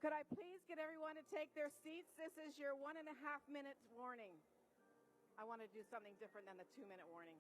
Could I please get everyone to take their seats? This is your 1.5-minute warning. I want to do something different than the 2-minute warning.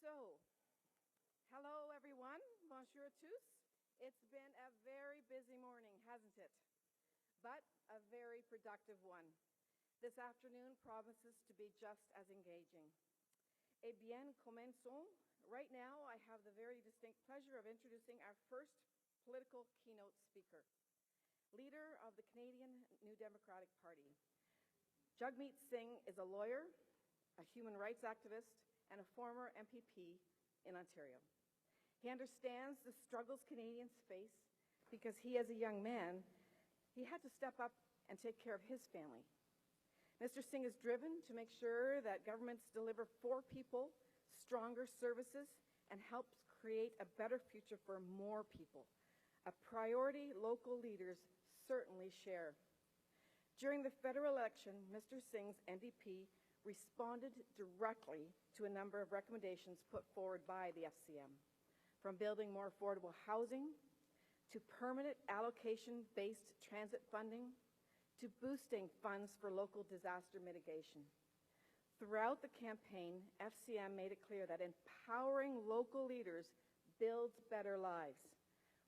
So, hello everyone, bonjour à tous. It's been a very busy morning, hasn't it? But a very productive one. This afternoon promises to be just as engaging. Eh bien, commençons. Right now, I have the very distinct pleasure of introducing our first political keynote speaker, leader of the Canadian New Democratic Party. Jagmeet Singh is a lawyer, a human rights activist, and a former MPP in Ontario. He understands the struggles Canadians face because he, as a young man, he had to step up and take care of his family. Mr. Singh is driven to make sure that governments deliver for people stronger services and helps create a better future for more people, a priority local leaders certainly share. During the federal election, Mr. Singh's NDP responded directly to a number of recommendations put forward by the FCM, from building more affordable housing, to permanent allocation-based transit funding, to boosting funds for local disaster mitigation. Throughout the campaign, FCM made it clear that empowering local leaders builds better lives.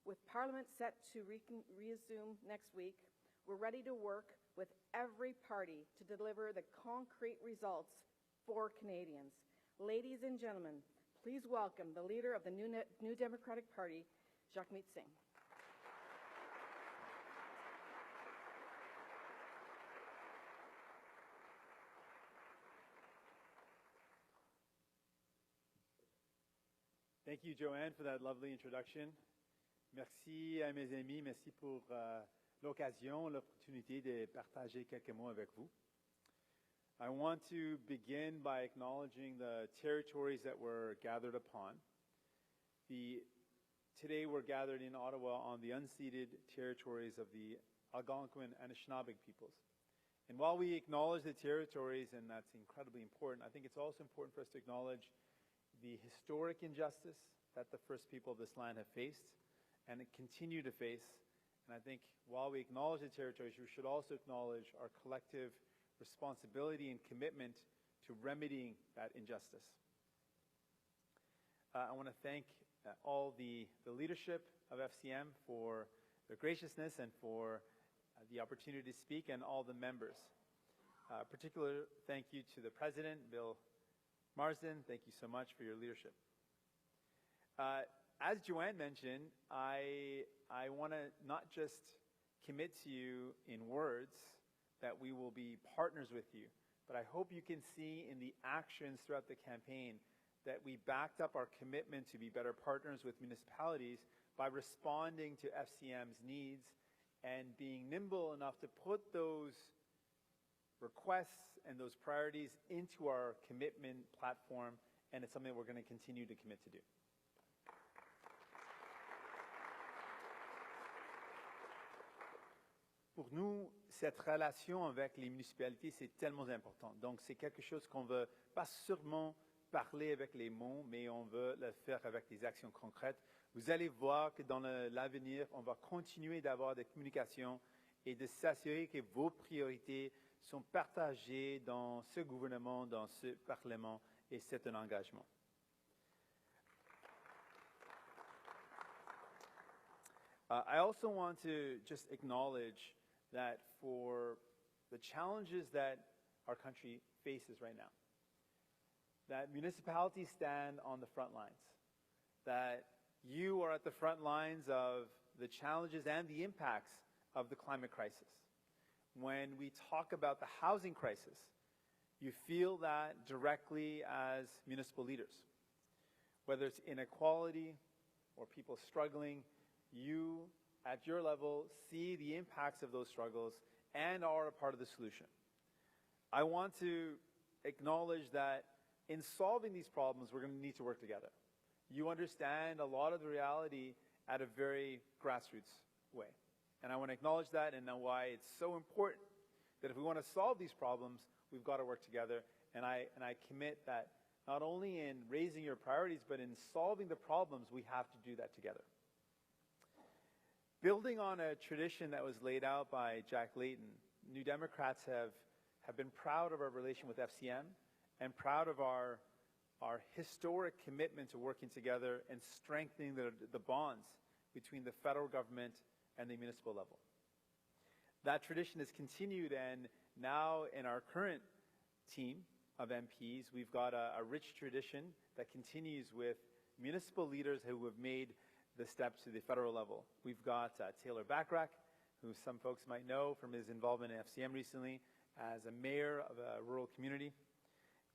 With Parliament set to resume next week, we're ready to work with every party to deliver the concrete results for Canadians. Ladies and gentlemen, please welcome the leader of the New Democratic Party, Jagmeet Singh. Thank you, Joanne, for that lovely introduction. Merci à mes amis, merci pour l'occasion, l'opportunité de partager quelques mots avec vous. I want to begin by acknowledging the territories that we're gathered upon. Today we're gathered in Ottawa on the unceded territories of the Algonquin and Anishinaabe peoples. And while we acknowledge the territories, and that's incredibly important, I think it's also important for us to acknowledge the historic injustice that the first people of this land have faced and continue to face. And I think while we acknowledge the territories, we should also acknowledge our collective responsibility and commitment to remedying that injustice. I want to thank all the leadership of FCM for their graciousness and for the opportunity to speak, and all the members. Particular thank you to the President, Bill Marsden. Thank you so much for your leadership. As Joanne mentioned, I want to not just commit to you in words that we will be partners with you, but I hope you can see in the actions throughout the campaign that we backed up our commitment to be better partners with municipalities by responding to FCM's needs and being nimble enough to put those requests and those priorities into our commitment platform, and it's something we're going to continue to commit to do. Pour nous, cette relation avec les municipalités, c'est tellement important. Donc, c'est quelque chose qu'on veut pas seulement parler avec les mots, mais on veut le faire avec des actions concrètes. Vous allez voir que dans l'avenir, on va continuer d'avoir des communications et de s'assurer que vos priorités sont partagées dans ce gouvernement, dans ce Parlement, et c'est un engagement. I also want to just acknowledge that for the challenges that our country faces right now, that municipalities stand on the front lines, that you are at the front lines of the challenges and the impacts of the climate crisis. When we talk about the housing crisis, you feel that directly as municipal leaders. Whether it's inequality or people struggling, you, at your level, see the impacts of those struggles and are a part of the solution. I want to acknowledge that in solving these problems, we're going to need to work together. You understand a lot of the reality at a very grassroots way. And I want to acknowledge that and know why it's so important that if we want to solve these problems, we've got to work together. And I commit that not only in raising your priorities, but in solving the problems, we have to do that together. Building on a tradition that was laid out by Jack Layton, New Democrats have been proud of our relation with FCM and proud of our historic commitment to working together and strengthening the bonds between the federal government and the municipal level. That tradition has continued, and now in our current team of MPs, we've got a rich tradition that continues with municipal leaders who have made the steps to the federal level. We've got Taylor Backrack, who some folks might know from his involvement in FCM recently as a mayor of a rural community,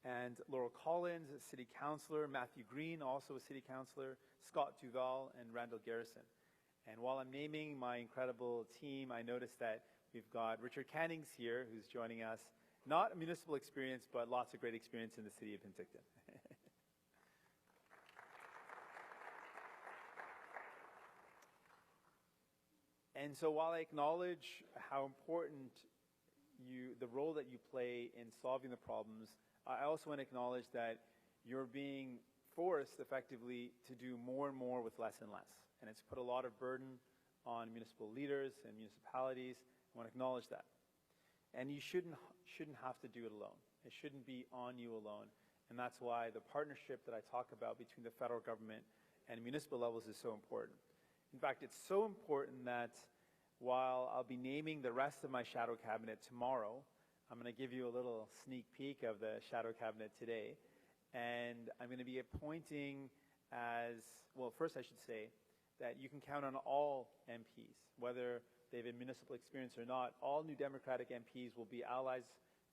and Laurel Collins, a city councillor, Matthew Green, also a city councillor, Scott Duval, and Randall Garrison. And while I'm naming my incredible team, I noticed that we've got Richard Cannings here, who's joining us. Not a municipal experience, but lots of great experience in the city of Penticton. And so while I acknowledge how important the role that you play in solving the problems, I also want to acknowledge that you're being forced effectively to do more and more with less and less. And it's put a lot of burden on municipal leaders and municipalities. I want to acknowledge that. And you shouldn't have to do it alone. It shouldn't be on you alone. And that's why the partnership that I talk about between the federal government and municipal levels is so important. In fact, it's so important that while I'll be naming the rest of my shadow cabinet tomorrow, I'm going to give you a little sneak peek of the shadow cabinet today. And I'm going to be appointing first I should say that you can count on all MPs, whether they've had municipal experience or not. All New Democratic MPs will be allies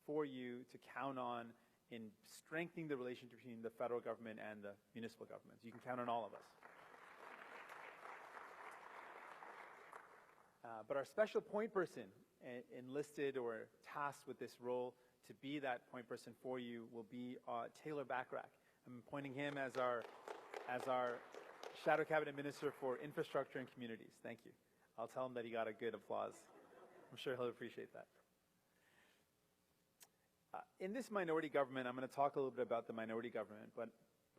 for you to count on in strengthening the relationship between the federal government and the municipal governments. You can count on all of us. But our special point person enlisted or tasked with this role to be that point person for you will be Taylor Backrack. I'm appointing him as our Shadow Cabinet Minister for Infrastructure and Communities. Thank you. I'll tell him that he got a good applause. I'm sure he'll appreciate that. In this minority government, I'm going to talk a little bit about the minority government, but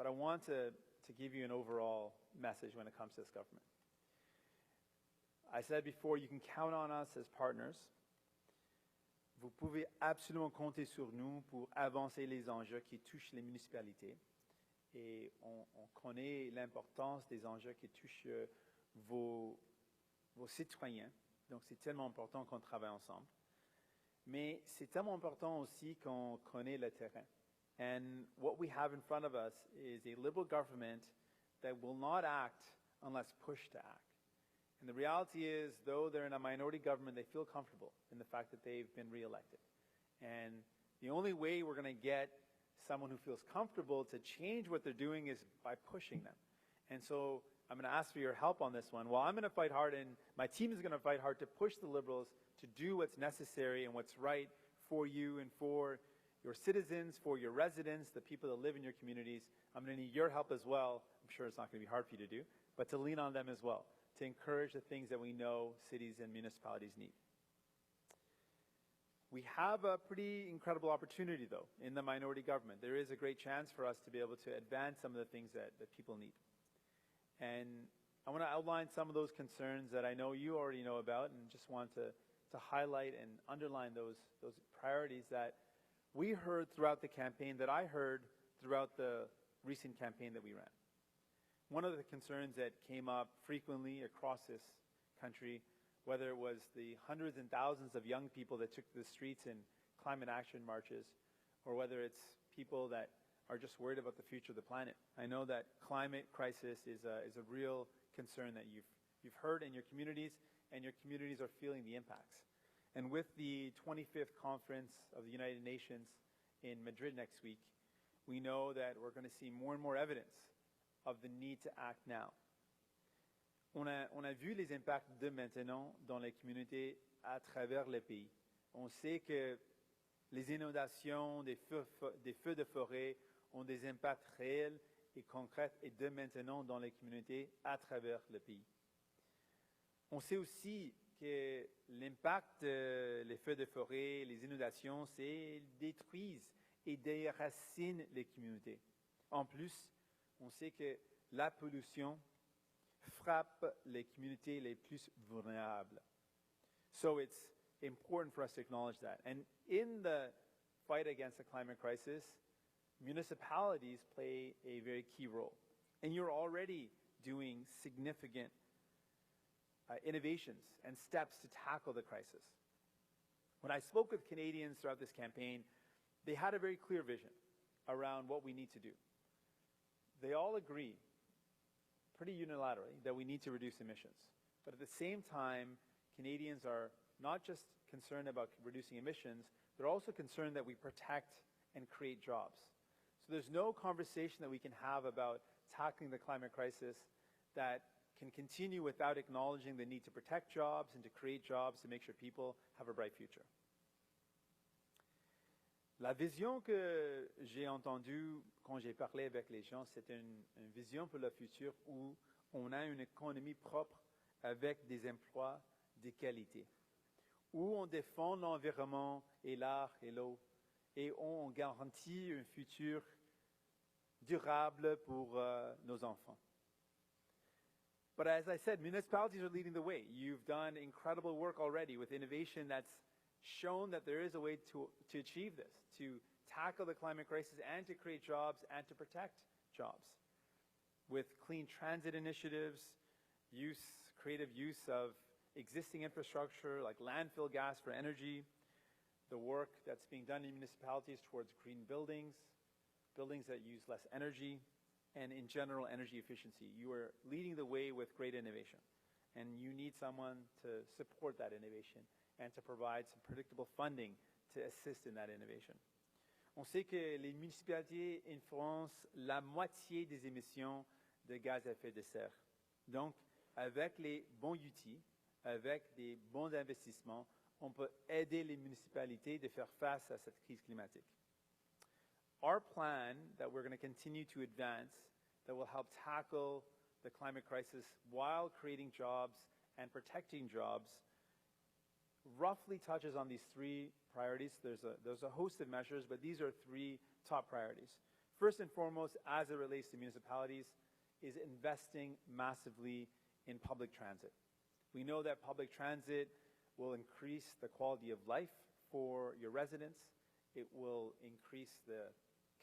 I want to give you an overall message when it comes to this government. I said before, you can count on us as partners. Vous pouvez absolument compter sur nous pour avancer les enjeux qui touchent les municipalités. Et on connaît l'importance des enjeux qui touchent vos citoyens. Donc, c'est tellement important qu'on travaille ensemble. Mais c'est tellement important aussi qu'on connaît le terrain. And what we have in front of us is a Liberal government that will not act unless pushed to act. And the reality is, though they're in a minority government, they feel comfortable in the fact that they've been reelected. And the only way we're going to get someone who feels comfortable to change what they're doing is by pushing them. And so I'm going to ask for your help on this one. Well, I'm going to fight hard, and my team is going to fight hard to push the Liberals to do what's necessary and what's right for you and for your citizens, for your residents, the people that live in your communities. I'm going to need your help as well. I'm sure it's not going to be hard for you to do, but to lean on them as well, to encourage the things that we know cities and municipalities need. We have a pretty incredible opportunity, though, in the minority government. There is a great chance for us to be able to advance some of the things that people need. And I want to outline some of those concerns that I know you already know about, and just want to highlight and underline those priorities that we heard throughout the campaign, that I heard throughout the recent campaign that we ran. One of the concerns that came up frequently across this country, whether it was the hundreds and thousands of young people that took to the streets in climate action marches, or whether it's people that are just worried about the future of the planet. I know that climate crisis is a real concern that you've heard in your communities, and your communities are feeling the impacts. And with the 25th Conference of the United Nations in Madrid next week, we know that we're going to see more and more evidence of the need to act now. On a vu les impacts de maintenant dans les communautés à travers le pays. On sait que les inondations, des feux de forêt ont des impacts réels et concrets et de maintenant dans les communautés à travers le pays. On sait aussi que l'impact des feux de forêt, les inondations, c'est détruisent et déracinent les communautés. En plus, on sait que la pollution frappe les communautés les plus vulnérables. So it's important for us to acknowledge that. And in the fight against the climate crisis, municipalities play a very key role. And you're already doing significant innovations and steps to tackle the crisis. When I spoke with Canadians throughout this campaign, they had a very clear vision around what we need to do. They all agree, pretty unilaterally, that we need to reduce emissions. But at the same time, Canadians are not just concerned about reducing emissions, they're also concerned that we protect and create jobs. So there's no conversation that we can have about tackling the climate crisis that can continue without acknowledging the need to protect jobs and to create jobs to make sure people have a bright future. La vision que j'ai entendue quand j'ai parlé avec les gens, c'est une vision pour le futur où on a une économie propre avec des emplois de qualité, où on défend l'environnement et l'art et l'eau, et on garantit un futur durable pour nos enfants. But as I said, municipalities are leading the way. You've done incredible work already with innovation that's shown that there is a way to achieve this, to tackle the climate crisis and to create jobs and to protect jobs. With clean transit initiatives, creative use of existing infrastructure like landfill gas for energy, the work that's being done in municipalities towards green buildings, buildings that use less energy, and in general energy efficiency. You are leading the way with great innovation, and you need someone to support that innovation and to provide some predictable funding to assist in that innovation. On sait que les municipalités influencent la moitié des émissions de gaz à effet de serre. Donc, avec les bons outils, avec des bons investissements, on peut aider les municipalités de faire face à cette crise climatique. Our plan that we're going to continue to advance that will help tackle the climate crisis while creating jobs and protecting jobs roughly touches on these three priorities. There's a host of measures, but these are three top priorities. First and foremost, as it relates to municipalities, is investing massively in public transit. We know that public transit will increase the quality of life for your residents. It will increase the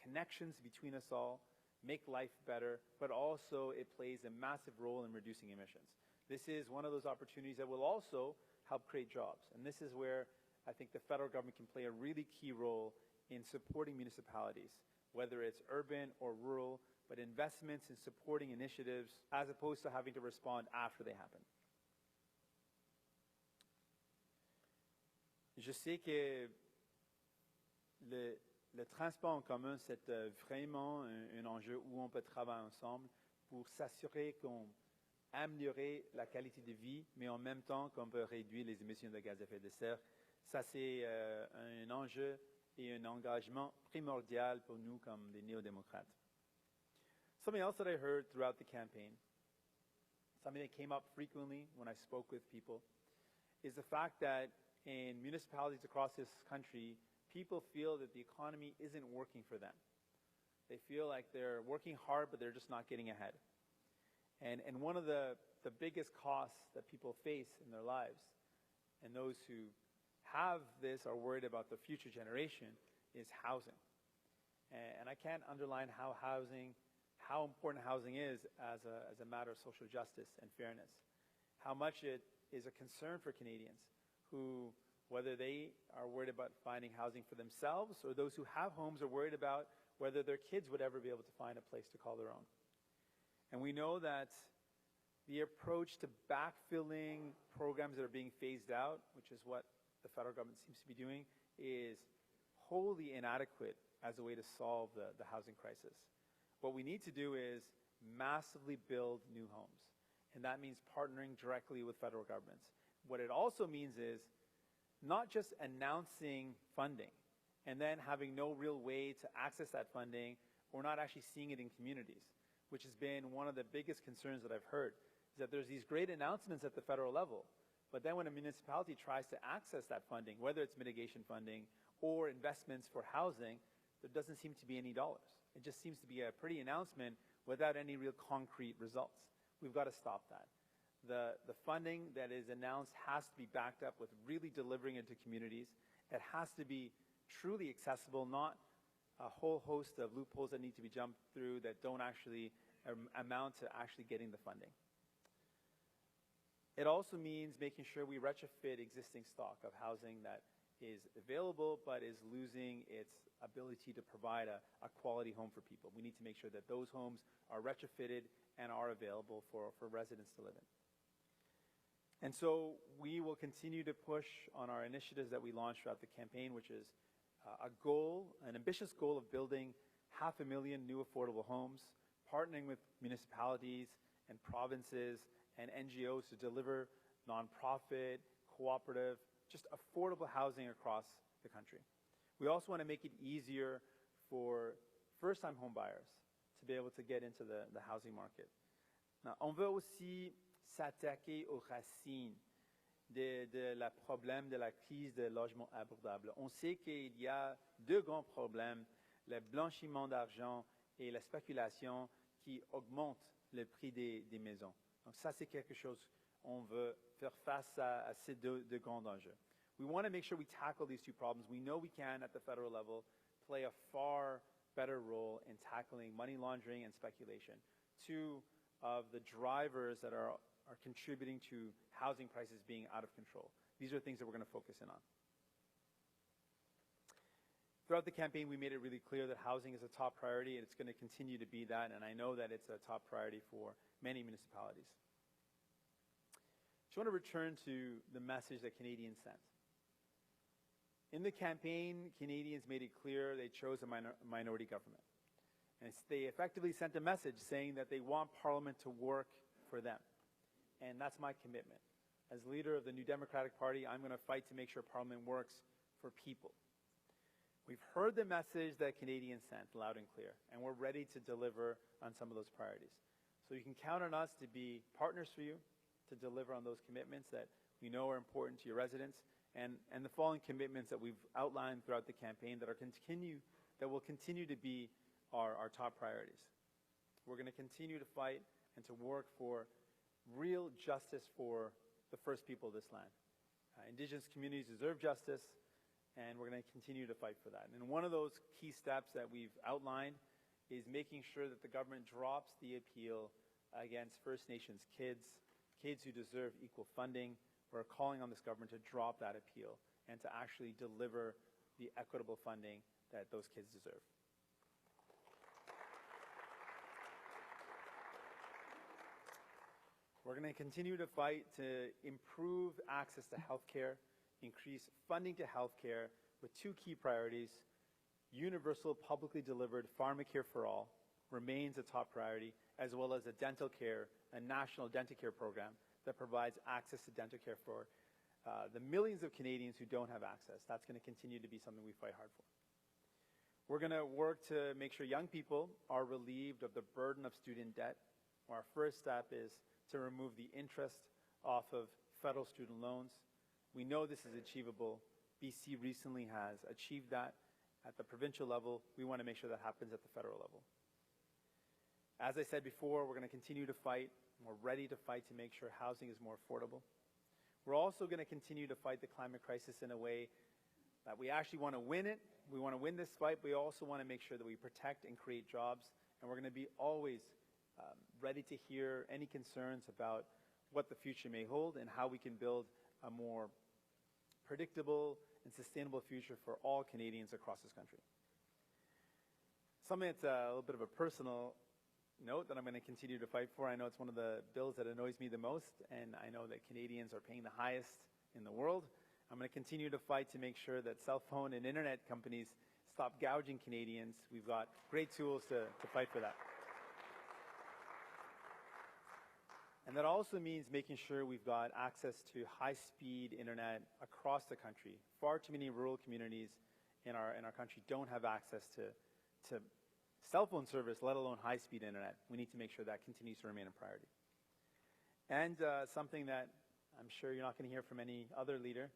connections between us all, make life better, but also it plays a massive role in reducing emissions. This is one of those opportunities that will also help create jobs. And this is where I think the federal government can play a really key role in supporting municipalities, whether it's urban or rural, but investments in supporting initiatives as opposed to having to respond after they happen. Je sais que le transport en commun, c'est vraiment un enjeu où on peut travailler ensemble pour s'assurer qu'on améliore la qualité de vie, mais en même temps qu'on peut réduire les émissions de gaz à effet de serre. Ça, c'est un enjeu et un engagement primordial pour nous comme des néo-démocrates. Something else that I heard throughout the campaign, something that came up frequently when I spoke with people, is the fact that in municipalities across this country, people feel that the economy isn't working for them. They feel like they're working hard, but they're just not getting ahead. And one of the biggest costs that people face in their lives, and those who have this are worried about the future generation, is housing. And I can't underline how important housing is as a matter of social justice and fairness. How much it is a concern for Canadians who, whether they are worried about finding housing for themselves or those who have homes are worried about whether their kids would ever be able to find a place to call their own. And we know that the approach to backfilling programs that are being phased out, which is what the federal government seems to be doing, is wholly inadequate as a way to solve the housing crisis. What we need to do is massively build new homes. And that means partnering directly with federal governments. What it also means is not just announcing funding and then having no real way to access that funding or not actually seeing it in communities, which has been one of the biggest concerns that I've heard, is that there's these great announcements at the federal level, but then when a municipality tries to access that funding, whether it's mitigation funding or investments for housing, there doesn't seem to be any dollars. It just seems to be a pretty announcement without any real concrete results. We've got to stop that. The funding that is announced has to be backed up with really delivering it to communities. It has to be truly accessible, not a whole host of loopholes that need to be jumped through that don't actually amount to actually getting the funding. It also means making sure we retrofit existing stock of housing that is available but is losing its ability to provide a quality home for people. We need to make sure that those homes are retrofitted and are available for residents to live in. And so we will continue to push on our initiatives that we launched throughout the campaign, which is a goal, an ambitious goal of building 500,000 new affordable homes, partnering with municipalities and provinces and NGOs to deliver nonprofit, cooperative, just affordable housing across the country. We also want to make it easier for first-time home buyers to be able to get into the housing market. Now, on veut aussi s'attaquer aux racines de la problème de la crise de logement abordable. On sait qu'il y a deux grands problèmes, le blanchiment d'argent et la spéculation qui augmentent le prix des maisons. Donc ça, c'est quelque chose, on veut faire face à ces deux grands enjeux. We want to make sure we tackle these two problems. We know we can, at the federal level, play a far better role in tackling money laundering and speculation, two of the drivers that are contributing to housing prices being out of control. These are things that we're going to focus in on. Throughout the campaign, we made it really clear that housing is a top priority, and it's going to continue to be that, and I know that it's a top priority for many municipalities. I just want to return to the message that Canadians sent. In the campaign, Canadians made it clear they chose a minority government. And they effectively sent a message saying that they want Parliament to work for them. And that's my commitment. As leader of the New Democratic Party, I'm going to fight to make sure Parliament works for people. We've heard the message that Canadians sent loud and clear, and we're ready to deliver on some of those priorities. So you can count on us to be partners for you, to deliver on those commitments that we know are important to your residents, and the following commitments that we've outlined throughout the campaign that will continue to be our top priorities. We're going to continue to fight and to work for real justice for the first people of this land. Indigenous communities deserve justice, and we're going to continue to fight for that. And one of those key steps that we've outlined is making sure that the government drops the appeal against First Nations kids who deserve equal funding. We're calling on this government to drop that appeal and to actually deliver the equitable funding that those kids deserve. We're going to continue to fight to improve access to healthcare, increase funding to healthcare with two key priorities. Universal publicly delivered pharmacare for all remains a top priority, as well as a dental care, a national dental care program that provides access to dental care for the millions of Canadians who don't have access. That's going to continue to be something we fight hard for. We're going to work to make sure young people are relieved of the burden of student debt. Our first step is to remove the interest off of federal student loans. We know this is achievable. BC recently has achieved that at the provincial level. We want to make sure that happens at the federal level. As I said before, we're going to continue to fight. We're ready to fight to make sure housing is more affordable. We're also going to continue to fight the climate crisis in a way that we actually want to win it. We want to win this fight, but we also want to make sure that we protect and create jobs. And we're going to be always ready to hear any concerns about what the future may hold and how we can build a more predictable and sustainable future for all Canadians across this country. Something that's a little bit of a personal note that I'm going to continue to fight for. I know it's one of the bills that annoys me the most, and I know that Canadians are paying the highest in the world. I'm going to continue to fight to make sure that cell phone and internet companies stop gouging Canadians. We've got great tools to fight for that. And that also means making sure we've got access to high-speed internet across the country. Far too many rural communities in our country don't have access to cell phone service, let alone high-speed internet. We need to make sure that continues to remain a priority. And something that I'm sure you're not going to hear from any other leader,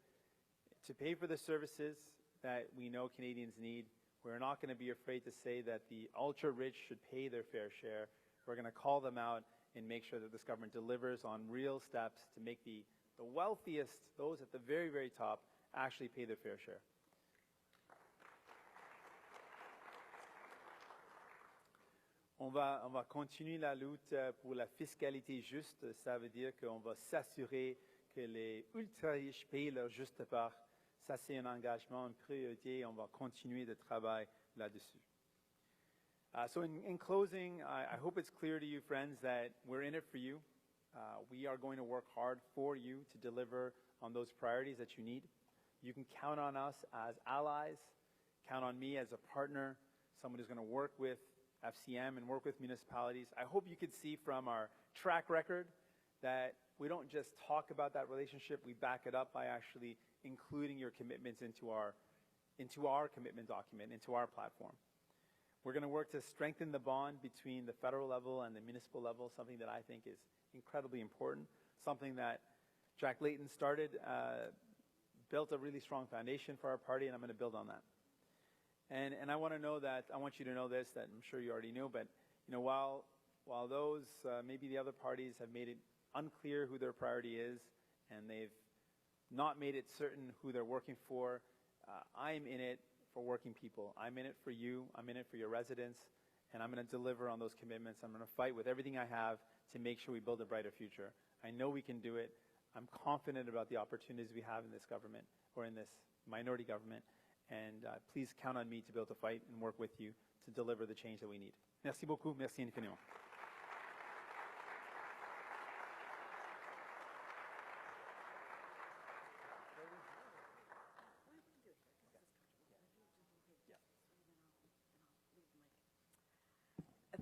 to pay for the services that we know Canadians need, we're not going to be afraid to say that the ultra-rich should pay their fair share. We're going to call them out and make sure that this government delivers on real steps to make the wealthiest, those at the very, very top, actually pay their fair share. On va continuer la lutte pour la fiscalité juste. Ça veut dire qu'on va s'assurer que les ultra-riches payent leur juste part. Ça, c'est un engagement, une priorité. On va continuer de travailler là-dessus. So in closing, I hope it's clear to you, friends, that we're in it for you. We are going to work hard for you to deliver on those priorities that you need. You can count on us as allies, count on me as a partner, someone who's going to work with FCM and work with municipalities. I hope you could see from our track record that we don't just talk about that relationship, we back it up by actually including your commitments into our commitment document, into our platform. We're going to work to strengthen the bond between the federal level and the municipal level, something that I think is incredibly important, something that Jack Layton started, built a really strong foundation for our party, and I'm going to build on that. And I want you to know this, that I'm sure you already know, but while those, maybe the other parties have made it unclear who their priority is, and they've not made it certain who they're working for, I'm in it for working people. I'm in it for you. I'm in it for your residents, and I'm going to deliver on those commitments. I'm going to fight with everything I have to make sure we build a brighter future. I know we can do it. I'm confident about the opportunities we have in this government, or in this minority government, and please count on me to be able to fight and work with you to deliver the change that we need. Merci beaucoup. Merci infiniment.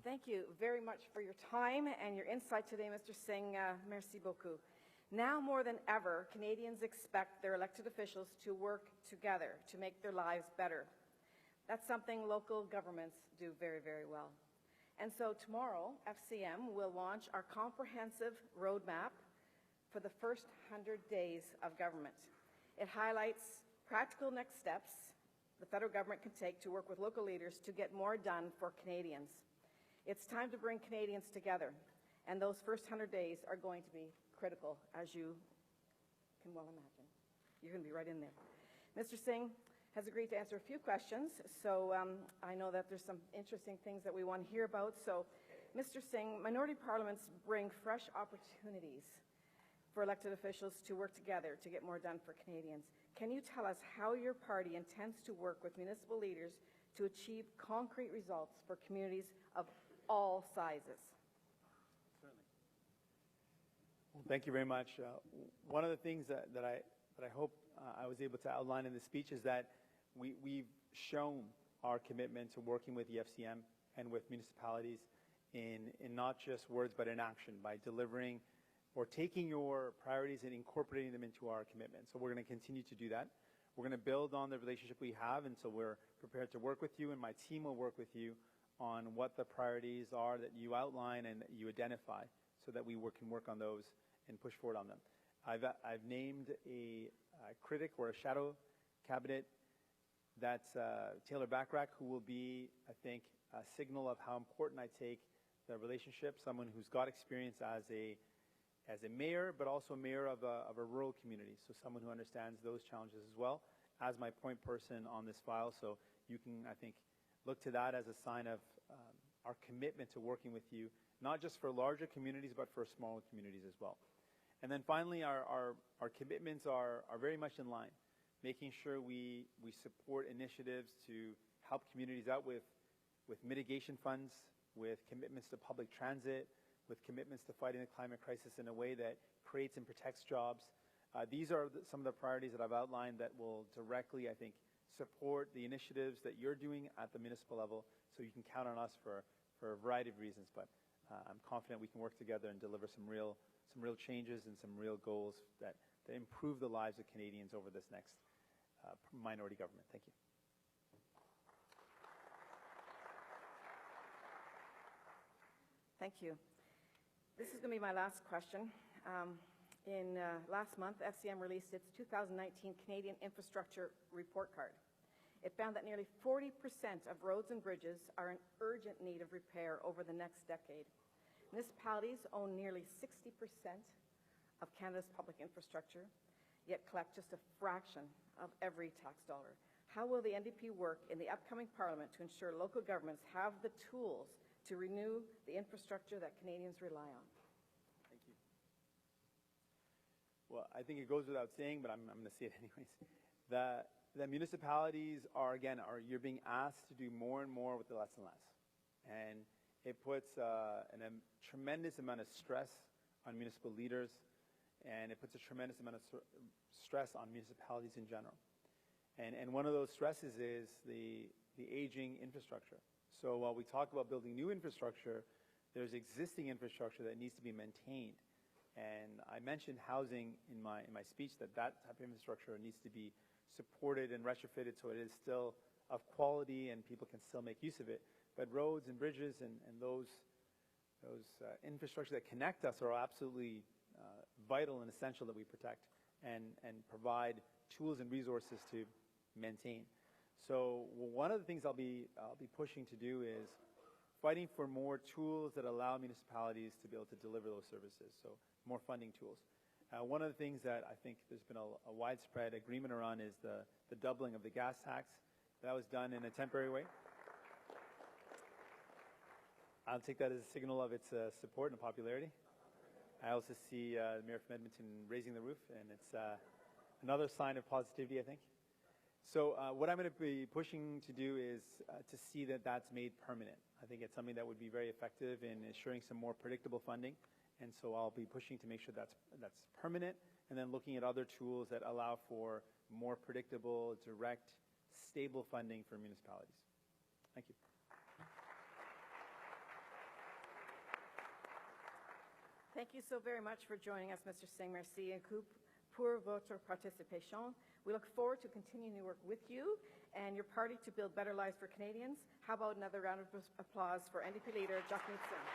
Thank you very much for your time and your insight today, Mr. Singh. Merci beaucoup. Now more than ever, Canadians expect their elected officials to work together to make their lives better. That's something local governments do very, very well. And so tomorrow, FCM will launch our comprehensive roadmap for the first 100 days of government. It highlights practical next steps the federal government can take to work with local leaders to get more done for Canadians. It's time to bring Canadians together, and those first 100 days are going to be critical, as you can well imagine. You're going to be right in there. Mr. Singh has agreed to answer a few questions, so I know that there's some interesting things that we want to hear about. So, Mr. Singh, minority parliaments bring fresh opportunities for elected officials to work together to get more done for Canadians. Can you tell us how your party intends to work with municipal leaders to achieve concrete results for communities of all sizes? Certainly. Well, thank you very much. One of the things that I hope I was able to outline in the speech is that we've shown our commitment to working with the FCM and with municipalities in not just words but in action, by delivering or taking your priorities and incorporating them into our commitment. So we're going to continue to do that. We're going to build on the relationship we have, and so we're prepared to work with you, and my team will work with you on what the priorities are that you outline and that you identify, so that we can work on those and push forward on them. I've named a critic or a shadow cabinet. That's Taylor Backrack, who will be, I think, a signal of how important I take the relationship, someone who's got experience as a mayor, but also a mayor of a rural community, so someone who understands those challenges as well, as my point person on this file. So you can, I think, look to that as a sign of our commitment to working with you, not just for larger communities, but for smaller communities as well. And then finally, our commitments are very much in line, making sure we support initiatives to help communities out with mitigation funds, with commitments to public transit, with commitments to fighting the climate crisis in a way that creates and protects jobs. These are some of the priorities that I've outlined that will directly, I think, support the initiatives that you're doing at the municipal level, so you can count on us for a variety of reasons. But I'm confident we can work together and deliver some real changes and some real goals that improve the lives of Canadians over this next minority government. Thank you. Thank you. This is going to be my last question. Last month, FCM released its 2019 Canadian Infrastructure Report Card. It found that nearly 40% of roads and bridges are in urgent need of repair over the next decade. Municipalities own nearly 60% of Canada's public infrastructure, yet collect just a fraction of every tax dollar. How will the NDP work in the upcoming Parliament to ensure local governments have the tools to renew the infrastructure that Canadians rely on? Thank you. Well, I think it goes without saying, but I'm going to say it anyways. The municipalities you're being asked to do more and more with the less and less. And it puts a tremendous amount of stress on municipal leaders, and it puts a tremendous amount of stress on municipalities in general. And one of those stresses is the aging infrastructure. So while we talk about building new infrastructure, there's existing infrastructure that needs to be maintained. And I mentioned housing in my speech, that type of infrastructure needs to be supported and retrofitted so it is still of quality and people can still make use of it. But roads and bridges and those infrastructure that connect us are absolutely vital and essential that we protect and provide tools and resources to maintain. So one of the things I'll be pushing to do is fighting for more tools that allow municipalities to be able to deliver those services, so more funding tools. One of the things that I think there's been a widespread agreement around is the doubling of the gas tax. That was done in a temporary way. I'll take that as a signal of its support and popularity. I also see the Mayor from Edmonton raising the roof, and it's another sign of positivity, I think. So what I'm going to be pushing to do is to see that that's made permanent. I think it's something that would be very effective in ensuring some more predictable funding. And so I'll be pushing to make sure that's permanent, and then looking at other tools that allow for more predictable, direct, stable funding for municipalities. Thank you. Thank you so very much for joining us, Mr. Singh. Merci beaucoup pour votre participation. We look forward to continuing to work with you and your party to build better lives for Canadians. How about another round of applause for NDP Leader Jagmeet Singh?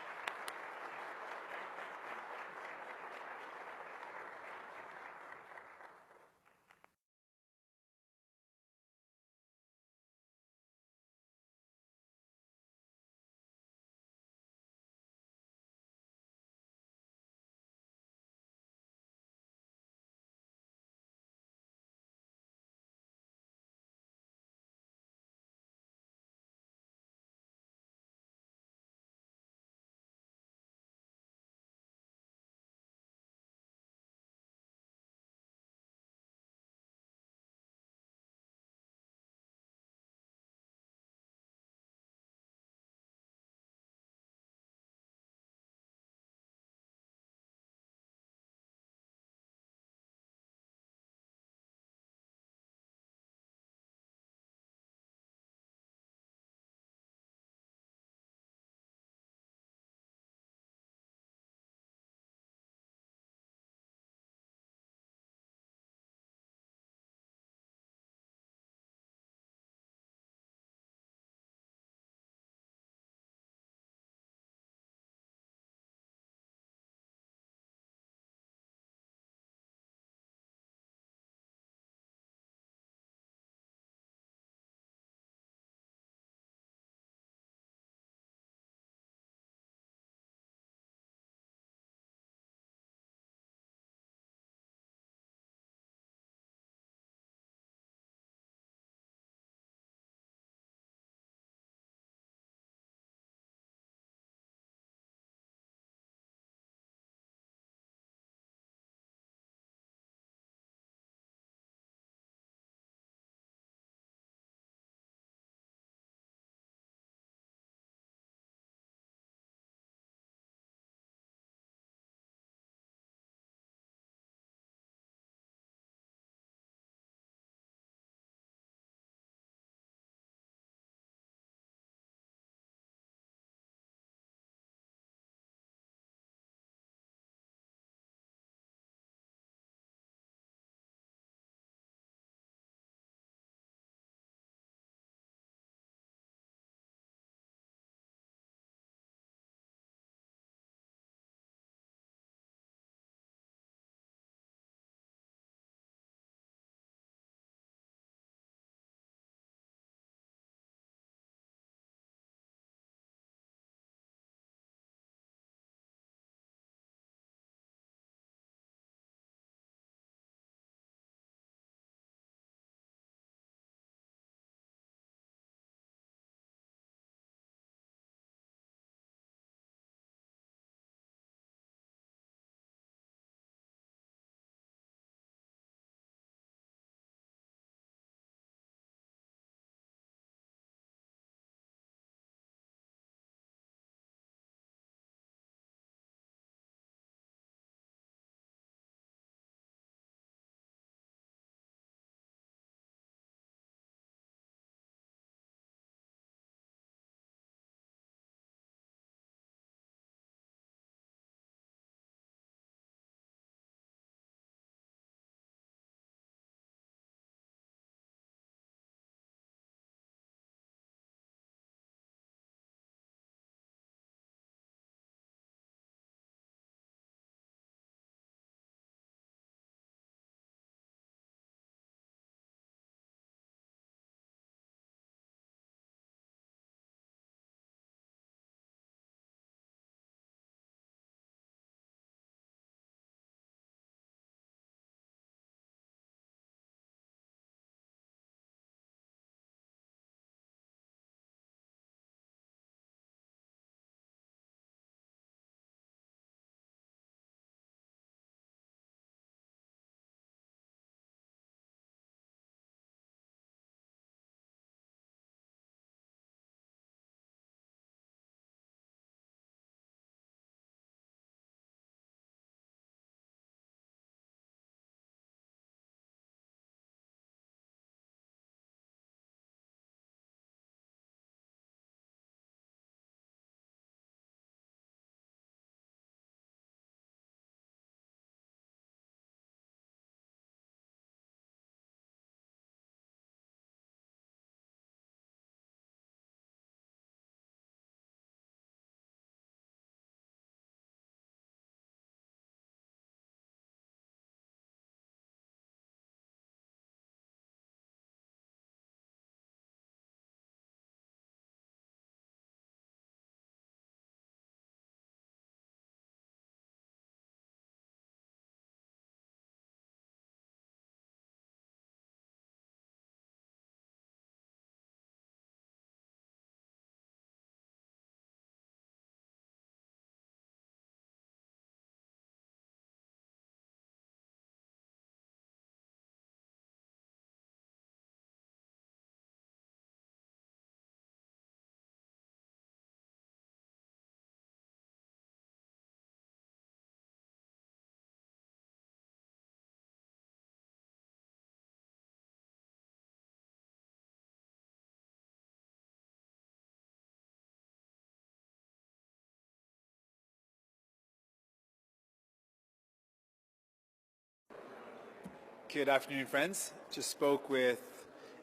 Good afternoon, friends. Just spoke with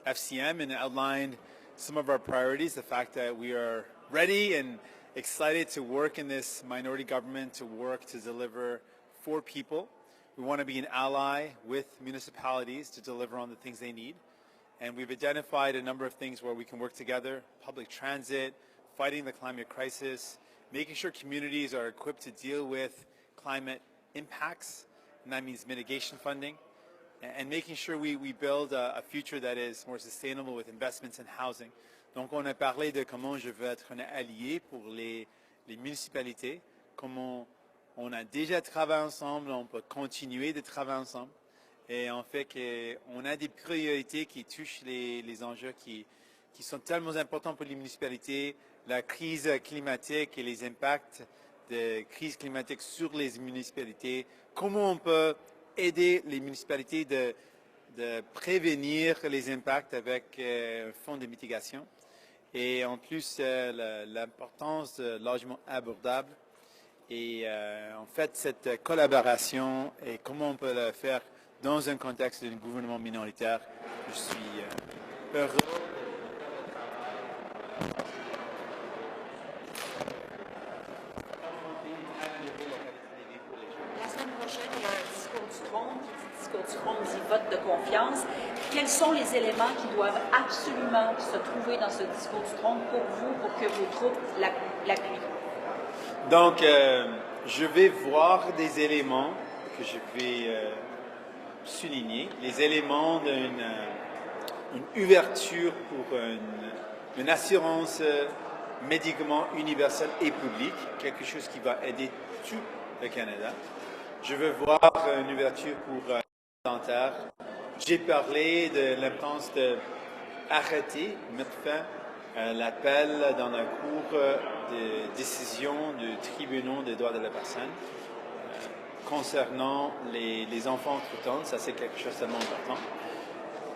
FCM and outlined some of our priorities, the fact that we are ready and excited to work in this minority government, to work to deliver for people. We want to be an ally with municipalities to deliver on the things they need. And we've identified a number of things where we can work together: public transit, fighting the climate crisis, making sure communities are equipped to deal with climate impacts, and that means mitigation funding, and making sure we build a future that is more sustainable with investments in housing. Donc on a parlé de comment je veux être un allié pour les municipalités, comment on a déjà travaillé ensemble, on peut continuer de travailler ensemble. Et en fait, on a des priorités qui touchent les enjeux qui sont tellement importants pour les municipalités, la crise climatique et les impacts de crise climatique sur les municipalités, comment on peut aider les municipalités de prévenir les impacts avec un fonds de mitigation. Et en plus, l'importance de logement abordable. Et en fait, cette collaboration et comment on peut le faire dans un contexte d'un gouvernement minoritaire, je suis heureux. La semaine prochaine, il y a un discours du trône, dit vote de confiance. Quels sont les éléments qui doivent absolument se trouver dans ce discours du trône pour vous, pour que vos troupes l'appuient? Donc, je vais voir des éléments que je vais souligner, les éléments d'une ouverture pour une assurance médicament universelle et publique, quelque chose qui va aider tout le Canada. Je veux voir une ouverture pour dentaire. J'ai parlé de l'importance d'arrêter, mettre fin à l'appel dans la Cour de décision du tribunal des droits de la personne concernant les enfants autochtones. Ça, c'est quelque chose de tellement important.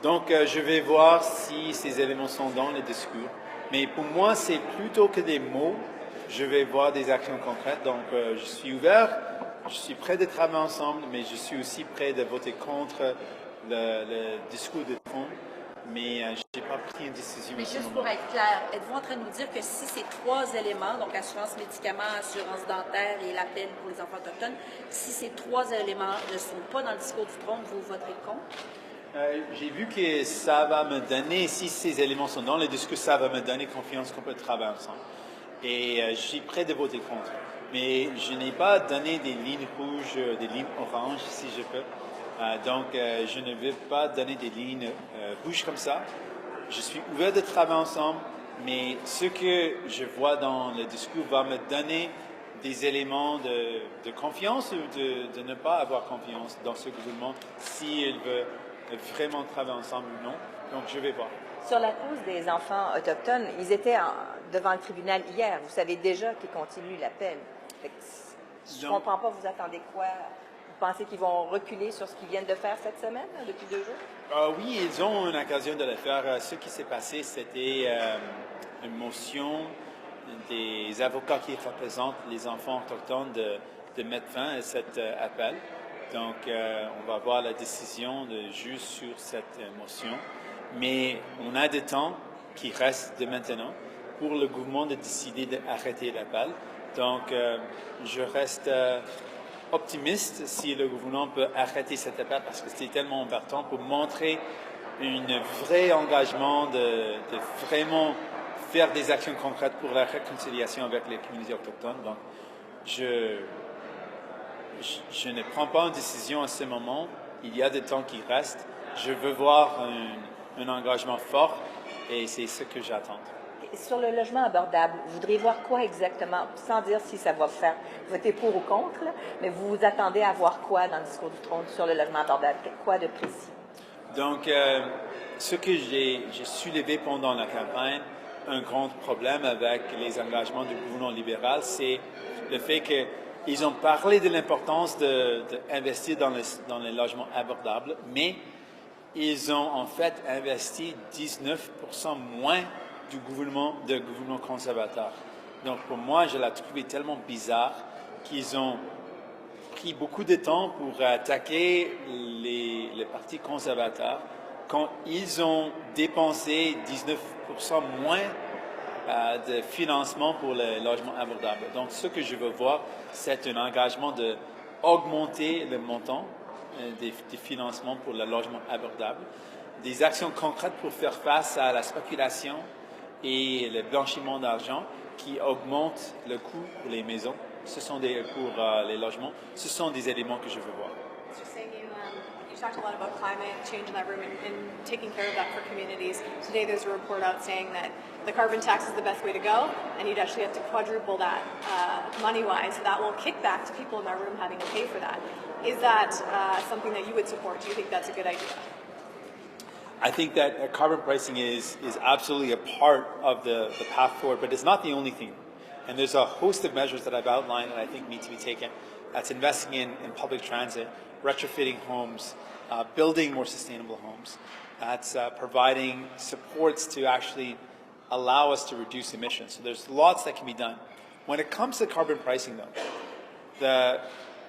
Donc, je vais voir si ces éléments sont dans le discours. Mais pour moi, c'est plutôt que des mots. Je vais voir des actions concrètes. Donc, je suis ouvert. Je suis prêt de travailler ensemble, mais je suis aussi prêt de voter contre le discours de fond. Mais je n'ai pas pris une décision. Mais juste pour être clair, êtes-vous en train de nous dire que si ces trois éléments, donc assurance médicaments, assurance dentaire et l'appel pour les enfants autochtones, si ces trois éléments ne sont pas dans le discours du trône, vous voterez contre? J'ai vu que ça va me donner, si ces éléments sont dans le discours, ça va me donner confiance qu'on peut travailler ensemble. Et je suis prêt de voter contre. Mais je n'ai pas donné des lignes rouges, des lignes oranges, si je peux. Donc, je ne vais pas donner des lignes rouges comme ça. Je suis ouvert de travailler ensemble, mais ce que je vois dans le discours va me donner des éléments de confiance ou de ne pas avoir confiance dans ce gouvernement s'il veut vraiment travailler ensemble ou non. Donc, je vais voir. Sur la cause des enfants autochtones, ils étaient devant le tribunal hier. Vous savez déjà qu'ils continuent l'appel. Je ne comprends pas, vous attendez quoi? Vous pensez qu'ils vont reculer sur ce qu'ils viennent de faire cette semaine, depuis 2 jours? Oui, ils ont une occasion de le faire. Ce qui s'est passé, c'était une motion des avocats qui représentent les enfants autochtones de mettre fin à cet appel. Donc, on va voir la décision du juge sur cette motion. Mais on a des temps qui restent de maintenant pour le gouvernement de décider d'arrêter l'appel. Donc, je reste optimiste si le gouvernement peut arrêter cet appel parce que c'est tellement important pour montrer un vrai engagement de vraiment faire des actions concrètes pour la réconciliation avec les communautés autochtones. Donc, je ne prends pas une décision à ce moment. Il y a des temps qui restent. Je veux voir un engagement fort et c'est ce que j'attends. Sur le logement abordable, vous voudriez voir quoi exactement, sans dire si ça va vous faire voter pour ou contre, là, mais vous vous attendez à voir quoi dans le discours du trône sur le logement abordable? Quoi de précis? Donc, ce que j'ai soulevé pendant la campagne, un grand problème avec les engagements du gouvernement libéral, c'est le fait qu'ils ont parlé de l'importance d'investir dans les logements abordables, mais ils ont en fait investi 19% moins du gouvernement conservateur. Donc pour moi, je l'ai trouvé tellement bizarre qu'ils ont pris beaucoup de temps pour attaquer les partis conservateurs quand ils ont dépensé 19% moins de financement pour le logement abordable. Donc, ce que je veux voir, c'est un engagement d'augmenter le montant des financements pour le logement abordable, des actions concrètes pour faire face à la spéculation et le blanchiment d'argent qui augmentent le coût pour les maisons. Ce sont pour les logements. Ce sont des éléments que je veux voir. You talked a lot about climate change in that room and taking care of that for communities. Today there's a report out saying that the carbon tax is the best way to go, and you'd actually have to quadruple that money-wise. So that will kick back to people in that room having to pay for that. Is that something that you would support? Do you think that's a good idea? I think that carbon pricing is absolutely a part of the path forward, but it's not the only thing. And there's a host of measures that I've outlined that I think need to be taken. That's investing in public transit, retrofitting homes, building more sustainable homes. That's providing supports to actually allow us to reduce emissions. So there's lots that can be done. When it comes to carbon pricing, though,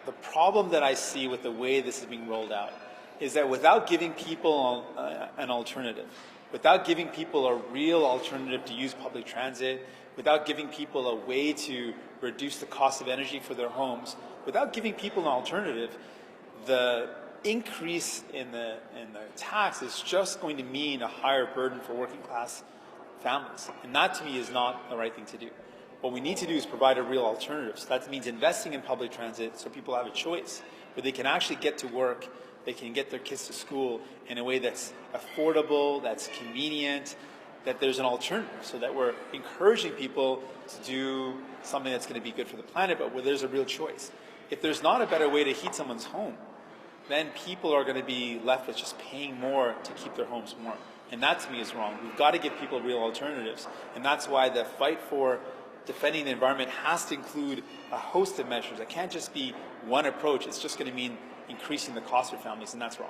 the problem that I see with the way this is being rolled out is that without giving people an alternative, without giving people a real alternative to use public transit, without giving people a way to reduce the cost of energy for their homes, without giving people an alternative, the increase in the tax is just going to mean a higher burden for working class families. And that to me is not the right thing to do. What we need to do is provide a real alternative. So that means investing in public transit so people have a choice, where they can actually get to work, they can get their kids to school in a way that's affordable, that's convenient, that there's an alternative, so that we're encouraging people to do something that's going to be good for the planet, but where there's a real choice. If there's not a better way to heat someone's home, then people are going to be left with just paying more to keep their homes warm. And that to me is wrong. We've got to give people real alternatives. And that's why the fight for defending the environment has to include a host of measures. It can't just be one approach. It's just going to mean increasing the cost for families, and that's wrong.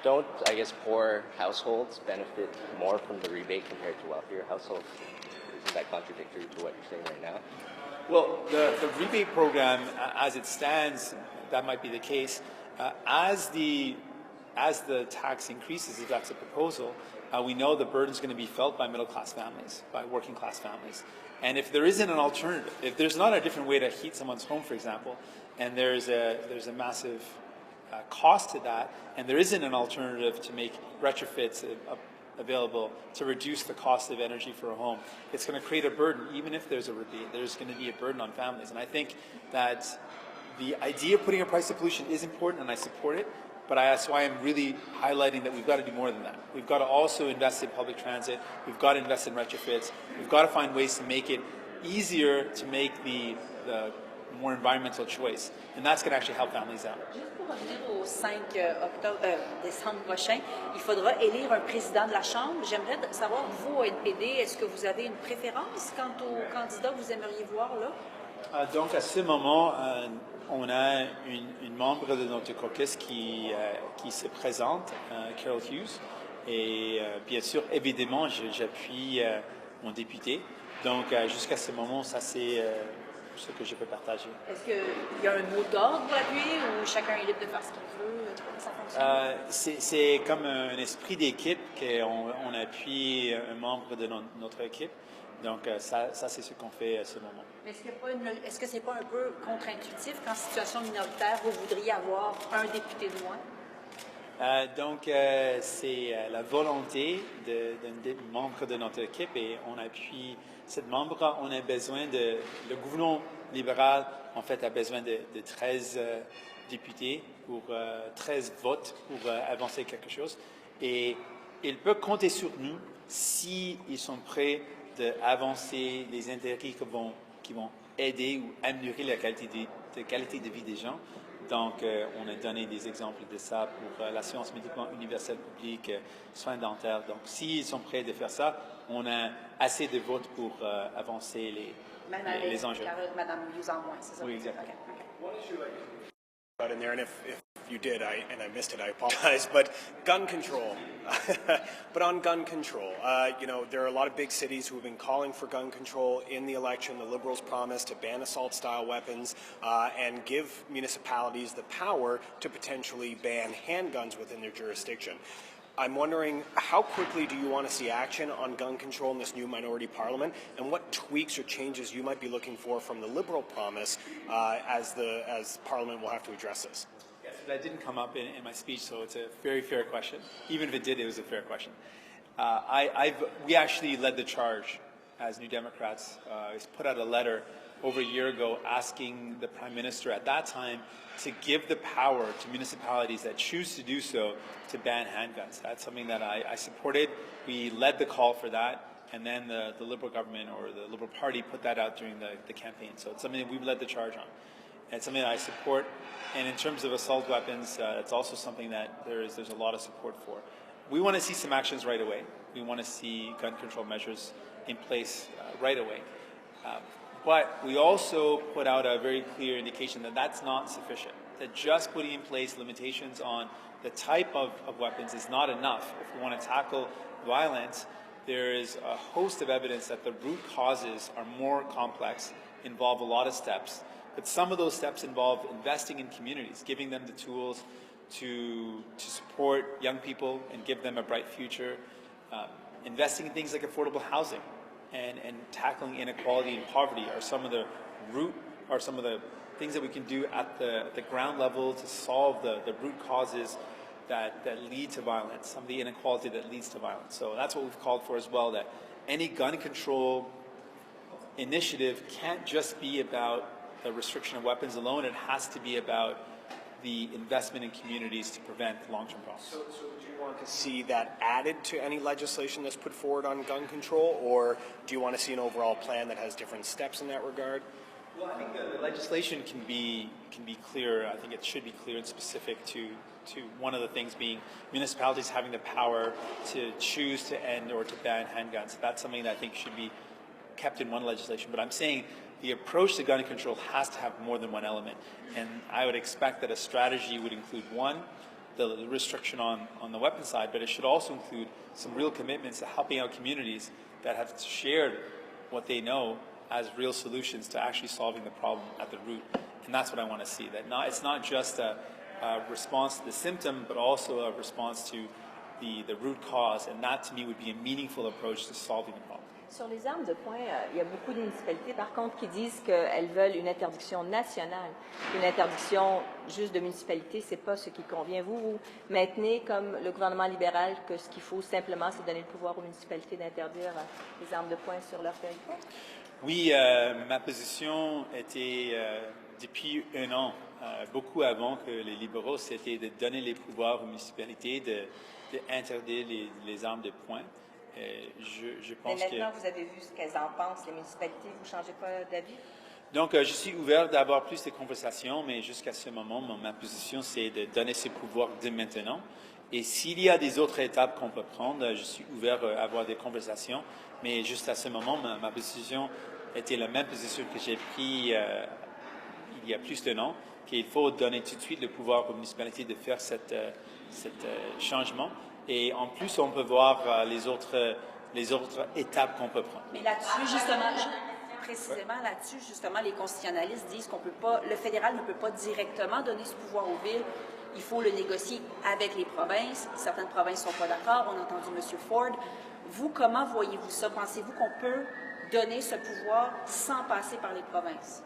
Don't, I guess, poor households benefit more from the rebate compared to wealthier households? Isn't that contradictory to what you're saying right now? Well, the rebate program, as it stands, that might be the case. As the tax increases, if that's a proposal, we know the burden is going to be felt by middle-class families, by working-class families. And if there isn't an alternative, if there's not a different way to heat someone's home, for example, and there's a massive cost to that, and there isn't an alternative to make retrofits available to reduce the cost of energy for a home, it's going to create a burden. Even if there's a rebate, there's going to be a burden on families. And I think that the idea of putting a price of pollution is important, and I support it, but that's why I'm really highlighting that we've got to do more than that. We've got to also invest in public transit. We've got to invest in retrofits. We've got to find ways to make it easier to make the more environmental choice. And that's going to actually help families out. Juste pour revenir au 5 décembre prochain, il faudra élire un président de la Chambre. J'aimerais savoir, vous, au NPD, est-ce que vous avez une préférence quant au candidat que vous aimeriez voir là? Donc, à ce moment, on a une membre de notre caucus qui se présente, Carol Hughes. Et bien sûr, évidemment, j'appuie mon député. Donc, jusqu'à ce moment, ça c'est ce que je peux partager. Est-ce qu'il y a un mot d'ordre pour l'appuyer ou chacun est libre de faire ce qu'il veut? Comment ça fonctionne? C'est comme un esprit d'équipe qu'on appuie un membre de notre équipe. Donc, ça c'est ce qu'on fait à ce moment. Est-ce que ce n'est pas un peu contre-intuitif qu'en situation minoritaire, vous voudriez avoir un député de moins? Donc, c'est la volonté d'un membre de notre équipe et on appuie cette membre. On a besoin le gouvernement libéral, en fait, a besoin de 13 députés pour 13 votes pour avancer quelque chose. Et il peut compter sur nous s'ils sont prêts d'avancer les intérêts qui vont aider ou améliorer la qualité de vie des gens. Donc, on a donné des exemples de ça pour l'assurance médicament universelle publique, soins dentaires. Donc, s'ils sont prêts de faire ça, on a assez de votes pour avancer les enjeux. Madame Hughes en moins, c'est ça? Oui, exactement. Okay. One issue in there, and if you did and I missed it, I apologize. But gun control. But on gun control, you know, there are a lot of big cities who have been calling for gun control. In the election, the Liberals promised to ban assault-style weapons and give municipalities the power to potentially ban handguns within their jurisdiction. I'm wondering, how quickly do you want to see action on gun control in this new minority parliament, and what tweaks or changes you might be looking for from the Liberal promise as Parliament will have to address this? Yes, that didn't come up in my speech, so it's a very fair question. Even if it did, it was a fair question. We actually led the charge as New Democrats. Put out a letter over a year ago asking the Prime Minister at that time to give the power to municipalities that choose to do so to ban handguns. That's something that I supported. We led the call for that, and then the Liberal government or the Liberal Party put that out during the campaign. So it's something that we've led the charge on. And it's something that I support. And in terms of assault weapons, it's also something that there's a lot of support for. We want to see some actions right away. We want to see gun control measures in place right away. But we also put out a very clear indication that that's not sufficient, that just putting in place limitations on the type of weapons is not enough. If we want to tackle violence, there is a host of evidence that the root causes are more complex, involve a lot of steps, but some of those steps involve investing in communities, giving them the tools to support young people and give them a bright future, investing in things like affordable housing, and tackling inequality and poverty are some of the things that we can do at the ground level to solve the root causes that lead to violence, some of the inequality that leads to violence. So that's what we've called for as well, that any gun control initiative can't just be about the restriction of weapons alone. It has to be about the investment in communities to prevent long-term problems. So do you want to see that added to any legislation that's put forward on gun control, or do you want to see an overall plan that has different steps in that regard? Well, I think the legislation can be clear. I think it should be clear and specific to one of the things being municipalities having the power to choose to end or to ban handguns. That's something that I think should be kept in one legislation. But I'm saying the approach to gun control has to have more than one element. And I would expect that a strategy would include, one, the restriction on the weapon side, but it should also include some real commitments to helping out communities that have shared what they know as real solutions to actually solving the problem at the root. And that's what I want to see, that it's not just a response to the symptom, but also a response to the root cause. And that, to me, would be a meaningful approach to solving the problem. Sur les armes de poing, il y a beaucoup de municipalités, par contre, qui disent qu'elles veulent une interdiction nationale. Une interdiction juste de municipalité, ce n'est pas ce qui convient. Vous maintenez, comme le gouvernement libéral, que ce qu'il faut simplement, c'est donner le pouvoir aux municipalités d'interdire les armes de poing sur leur territoire? Oui, ma position était, depuis un an, beaucoup avant que les libéraux, c'était de donner les pouvoirs aux municipalités d'interdire les armes de poing. Je pense Mais maintenant, vous avez vu ce qu'elles en pensent, les municipalités, vous ne changez pas d'avis? Donc, je suis ouvert d'avoir plus de conversations, mais jusqu'à ce moment, ma position, c'est de donner ces pouvoirs dès maintenant. Et s'il y a des autres étapes qu'on peut prendre, je suis ouvert à avoir des conversations, mais juste à ce moment, ma position était la même position que j'ai prise il y a plus d'un an, qu'il faut donner tout de suite le pouvoir aux municipalités de faire cet changement. Et en plus, on peut voir les autres étapes qu'on peut prendre. Mais là-dessus, justement, précisément là-dessus, justement, les constitutionnalistes disent qu'on peut pas, le fédéral ne peut pas directement donner ce pouvoir aux villes. Il faut le négocier avec les provinces. Certaines provinces ne sont pas d'accord. On a entendu M. Ford. Vous, comment voyez-vous ça? Pensez-vous qu'on peut donner ce pouvoir sans passer par les provinces?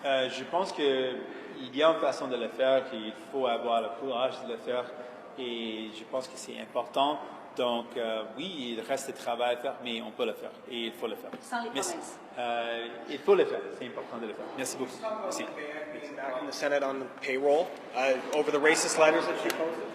Je pense qu'il y a une façon de le faire, qu'il faut avoir le courage de le faire. Et je pense que c'est important. Donc, oui, il reste du travail à faire, mais on peut le faire. Et il faut le faire. Sans les provinces. Il faut le faire. C'est important de le faire. Merci beaucoup. Merci. Back in the Senate on the payroll over the racist letters that she posted.